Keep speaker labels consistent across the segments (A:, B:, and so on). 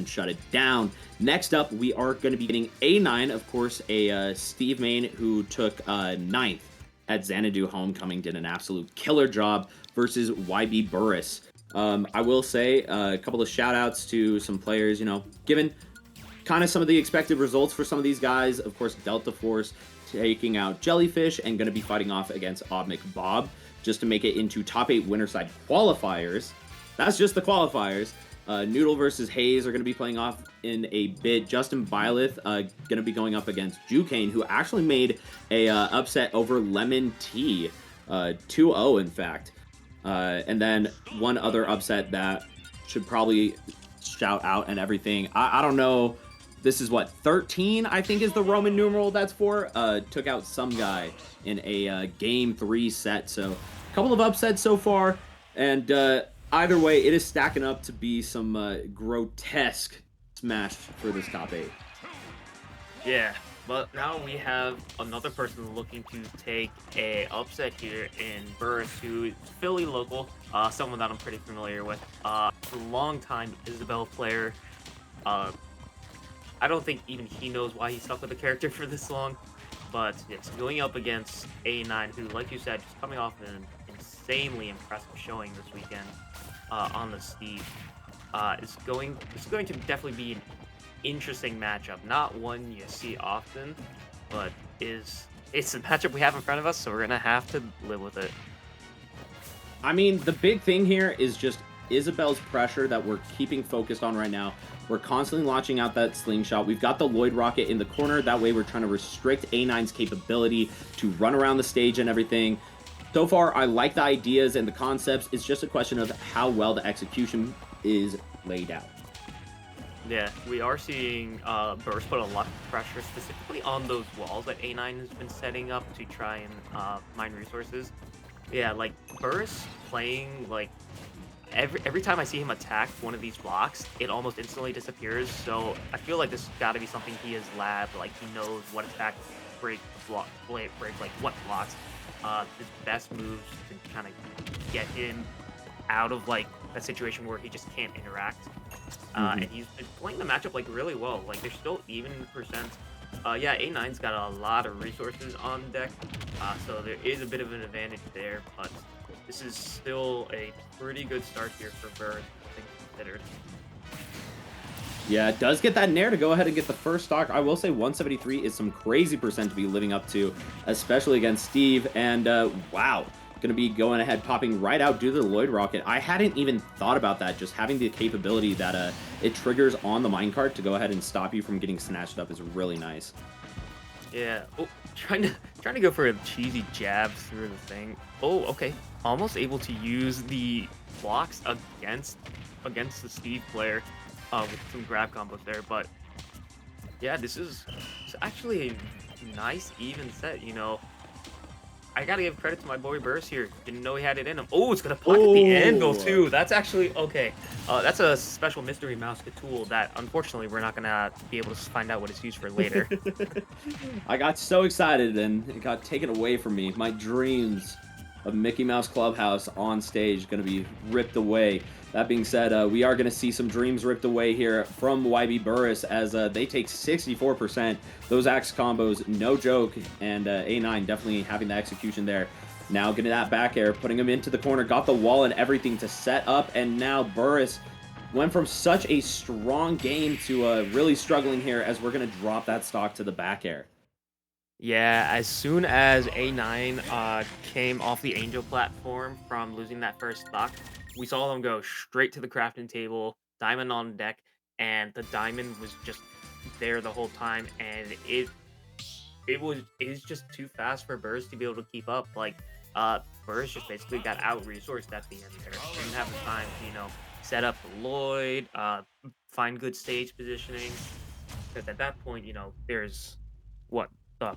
A: and shut it down. Next up, we are going to be getting A9, of course, a Steve main who took 9th at Xanadu Homecoming, did an absolute killer job versus Ybburrus. I will say a couple of shout outs to some players, given kind of some of the expected results for some of these guys. Of course, Delta Force taking out Jellyfish and going to be fighting off against Obnick Bob just to make it into top 8 winner side qualifiers. That's just the qualifiers. Noodle versus Hayes are going to be playing off in a bit. Justin Byleth going to be going up against Jukane, who actually made a upset over Lemon Tea, 2-0 in fact. And then one other upset that should probably shout out and everything. I don't know. This is what, 13, I think is the Roman numeral that's for. Took out some guy in a game 3 set. So a couple of upsets so far. And either way, it is stacking up to be some grotesque smash for this top 8.
B: Yeah, but now we have another person looking to take a upset here in Ybburrus, who is Philly local, someone that I'm pretty familiar with. A long-time Isabelle player. I don't think even he knows why he stuck with the character for this long, but it's going up against A9, who, like you said, just coming off an insanely impressive showing this weekend on the Steve. It's going to definitely be an interesting matchup. Not one you see often, but it's the matchup we have in front of us, so we're gonna have to live with it.
A: I mean, the big thing here is just Isabelle's pressure that we're keeping focused on right now. We're constantly launching out that slingshot. We've got the Lloyd Rocket in the corner. That way we're trying to restrict A9's capability to run around the stage and everything. So far, I like the ideas and the concepts. It's just a question of how well the execution is laid out.
B: Yeah, we are seeing Ybburrus put a lot of pressure specifically on those walls that A9 has been setting up to try and mine resources. Yeah, like Ybburrus playing like every time I see him attack one of these blocks, it almost instantly disappears. So I feel like this has got to be something he has labbed. Like he knows what attack break like what blocks. His best moves to kind of get him out of like a situation where he just can't interact. And he's been playing the matchup like really well. Like they're still even percent. Yeah, A9's got a lot of resources on deck, so there is a bit of an advantage there. But this is still a pretty good start here for Ybburrus, things considered.
A: Yeah, it does get that Nair to go ahead and get the first stock. I will say 173 is some crazy percent to be living up to, especially against Steve. And wow, going to be going ahead, popping right out due to the Lloyd Rocket. I hadn't even thought about that. Just having the capability that it triggers on the minecart to go ahead and stop you from getting snatched up is really nice.
B: Yeah. Oh, trying to go for a cheesy jab through the thing. Oh, okay. Almost able to use the blocks against the Steve player. With some grab combos there, but yeah, it's actually a nice even set. I gotta give credit to my boy Ybburrus here. Didn't know he had it in him. Oh, it's gonna pocket the anvil too. That's actually okay. That's a special mystery mouse tool that unfortunately we're not gonna be able to find out what it's used for later.
A: I got so excited and it got taken away from me. My dreams of Mickey Mouse Clubhouse on stage gonna be ripped away. That being said, we are going to see some dreams ripped away here from Ybburrus as they take 64%. Those axe combos, no joke, and A9 definitely having the execution there. Now getting that back air, putting him into the corner, got the wall and everything to set up, and now Ybburrus went from such a strong game to really struggling here as we're going to drop that stock to the back air.
B: Yeah, as soon as A9 came off the Angel platform from losing that first stock, we saw them go straight to the crafting table, diamond on deck, and the diamond was just there the whole time, and it's just too fast for Ybburrus to be able to keep up. Like, Ybburrus just basically got out-resourced at the end there. Didn't have the time to, set up the Lloyd, find good stage positioning, because at that point, there's,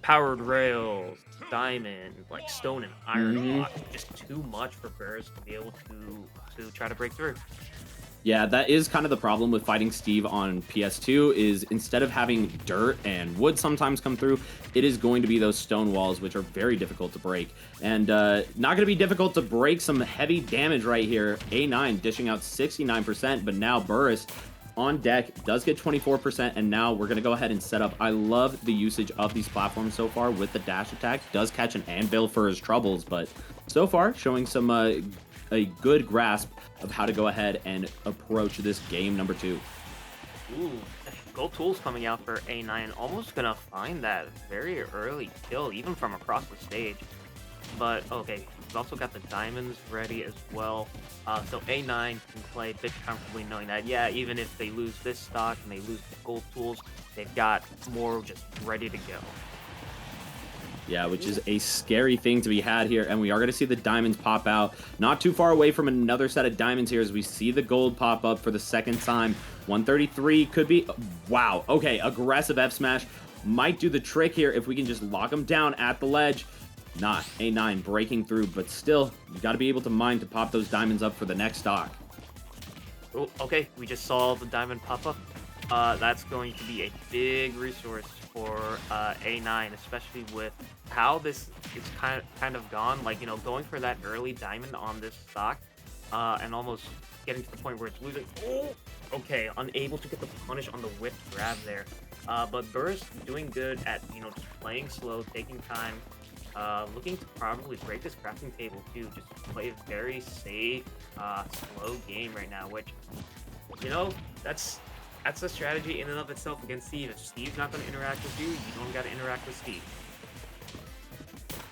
B: powered rails, diamond, like stone and iron block. Just too much for Ybburrus to be able to try to break through.
A: Yeah, that is kind of the problem with fighting Steve on PS2 is instead of having dirt and wood sometimes come through, it is going to be those stone walls, which are very difficult to break. And not going to be difficult to break some heavy damage right here. A9 dishing out 69%, but now Ybburrus on deck, does get 24%, and now we're going to go ahead and set up. I love the usage of these platforms so far with the dash attack. Does catch an anvil for his troubles, but so far showing some a good grasp of how to go ahead and approach this game number 2.
B: Ooh, gold tools coming out for A9. Almost gonna find that very early kill, even from across the stage. But okay, we've also got the diamonds ready as well. So A9 can play a bit comfortably knowing that, yeah, even if they lose this stock and they lose the gold tools, they've got more just ready to go.
A: Yeah, which is a scary thing to be had here. And we are going to see the diamonds pop out. Not too far away from another set of diamonds here as we see the gold pop up for the second time. 133 could be... Wow. Okay, aggressive F smash might do the trick here if we can just lock him down at the ledge. Not. A9 breaking through, but still, you got to be able to mine to pop those diamonds up for the next stock.
B: Oh, okay, we just saw the diamond pop up. That's going to be a big resource for A9, especially with how this is kind of gone. Like, you know, going for that early diamond on this stock, and almost getting to the point where it's losing. Oh, okay, unable to get the punish on the whip grab there. But Ybburrus doing good at, you know, just playing slow, taking time, looking to probably break this crafting table too. Just play a very safe, slow game right now, which, you know, that's a strategy in and of itself against Steve. If Steve's not going to interact with you, you don't got to interact with Steve.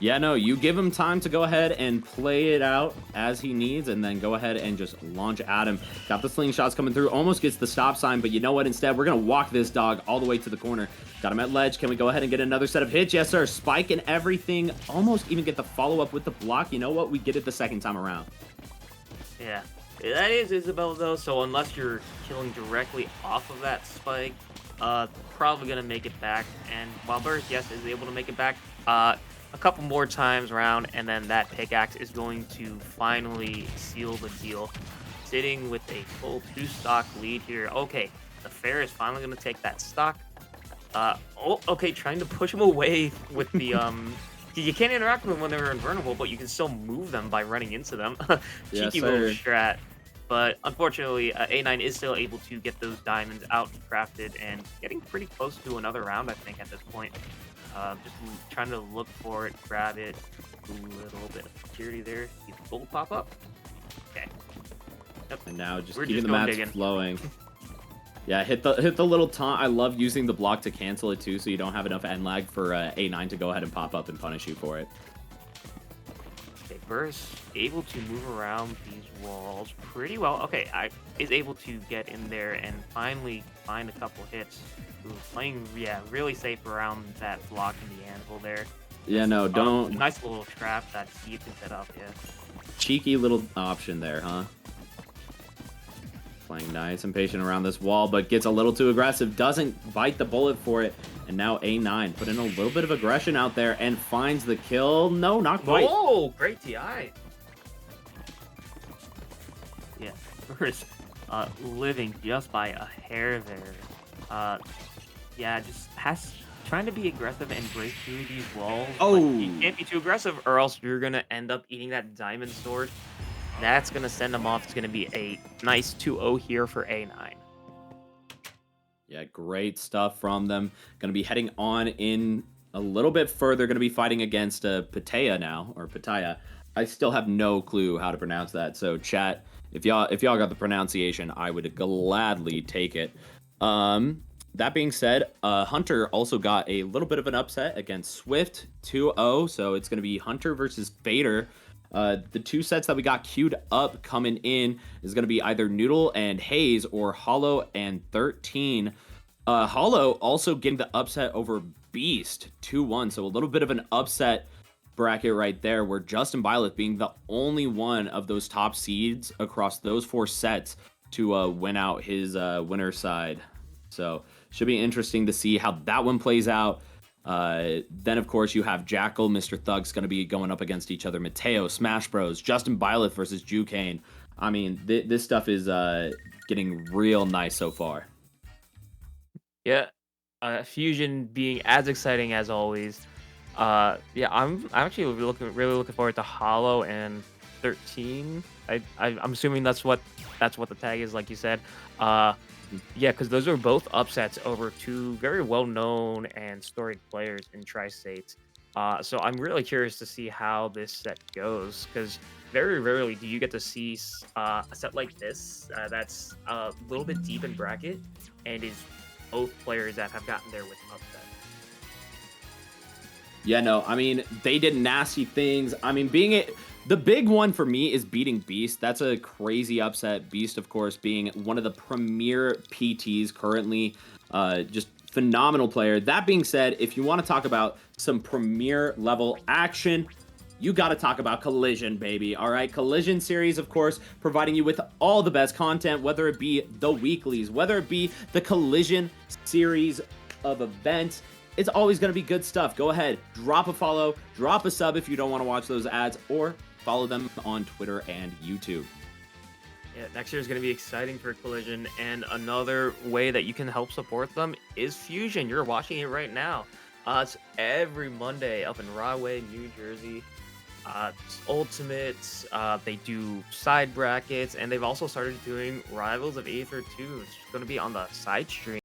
A: Yeah, no, you give him time to go ahead and play it out as he needs, and then go ahead and just launch at him. Got the slingshots coming through, almost gets the stop sign, but you know what? Instead, we're going to walk this dog all the way to the corner. Got him at ledge. Can we go ahead and get another set of hits? Yes, sir. Spike and everything. Almost even get the follow-up with the block. You know what? We get it the second time around.
B: Yeah. That is Isabelle, though, so unless you're killing directly off of that spike, probably going to make it back. And while Ybburrus, yes, is able to make it back, a couple more times around, and then that pickaxe is going to finally seal the deal. Sitting with a full 2-stock lead here. Okay, the fair is finally going to take that stock. Oh, okay, trying to push him away with the... You can't interact with them when they're invulnerable, but you can still move them by running into them. Cheeky little strat. But unfortunately, A9 is still able to get those diamonds out and crafted, and getting pretty close to another round, I think, at this point. Just trying to look for it, grab it. Ooh, a little bit of security there. See the gold pop up. Okay. Yep.
A: And now just keeping the mats flowing. Yeah, hit the little taunt. I love using the block to cancel it too, so you don't have enough end lag for A9 to go ahead and pop up and punish you for it.
B: Okay, Ybburrus able to move around these walls pretty well. Okay, is able to get in there and finally find a couple hits. Ooh, playing, yeah, really safe around that block in the anvil there.
A: Yeah, no, don't.
B: Nice little trap that Steve can set up, yeah.
A: Cheeky little option there, huh? Playing nice and patient around this wall, but gets a little too aggressive. Doesn't bite the bullet for it. And now A9 put in a little bit of aggression out there and finds the kill. No, not quite.
B: Oh, great TI. Yeah, Ybburrus living just by a hair there. Yeah, just trying to be aggressive and break through these walls.
A: Oh,
B: you can't be too aggressive, or else you're gonna end up eating that diamond sword. That's gonna send them off. It's gonna be a nice 2-0 here for A9.
A: Yeah, great stuff from them. Gonna be heading on in a little bit further. Gonna be fighting against Pattaya now, or Pattaya. I still have no clue how to pronounce that. So chat, if y'all got the pronunciation, I would gladly take it. That being said, Hunter also got a little bit of an upset against Swift 2-0. So it's gonna be Hunter versus Fader. The two sets that we got queued up coming in is going to be either Noodle and Haze or Hollow and 13. Hollow also getting the upset over Beast 2-1. So a little bit of an upset bracket right there, where Justin Byleth being the only one of those top seeds across those 4 sets to win out his winner side. So should be interesting to see how that one plays out. Then, of course, you have Jackal, Mr. Thug's going to be going up against each other. Mateo, Smash Bros, Justin Byleth versus Jucane. I mean, this stuff is getting real nice so far.
B: Yeah, Fusion being as exciting as always. Yeah, I'm actually really looking forward to Hollow and 13. I'm assuming that's what the tag is, like you said. Yeah, because those are both upsets over two very well-known and storied players in Tri-States. So I'm really curious to see how this set goes, because very rarely do you get to see a set like this that's a little bit deep in bracket and is both players that have gotten there with upset.
A: Yeah, no, I mean, they did nasty things. I mean, the big one for me is beating Beast. That's a crazy upset. Beast, of course, being one of the premier PTs currently. Just phenomenal player. That being said, if you want to talk about some premier level action, you got to talk about Collision, baby. All right, Collision series, of course, providing you with all the best content, whether it be the weeklies, whether it be the Collision series of events. It's always going to be good stuff. Go ahead, drop a follow, drop a sub if you don't want to watch those ads, or follow them on Twitter and YouTube.
B: Yeah, next year is going to be exciting for Collision, and another way that you can help support them is Fusion. You're watching it right now. It's every Monday up in Rahway, New Jersey. It's Ultimates. They do side brackets, and they've also started doing Rivals of Aether too. It's going to be on the side stream.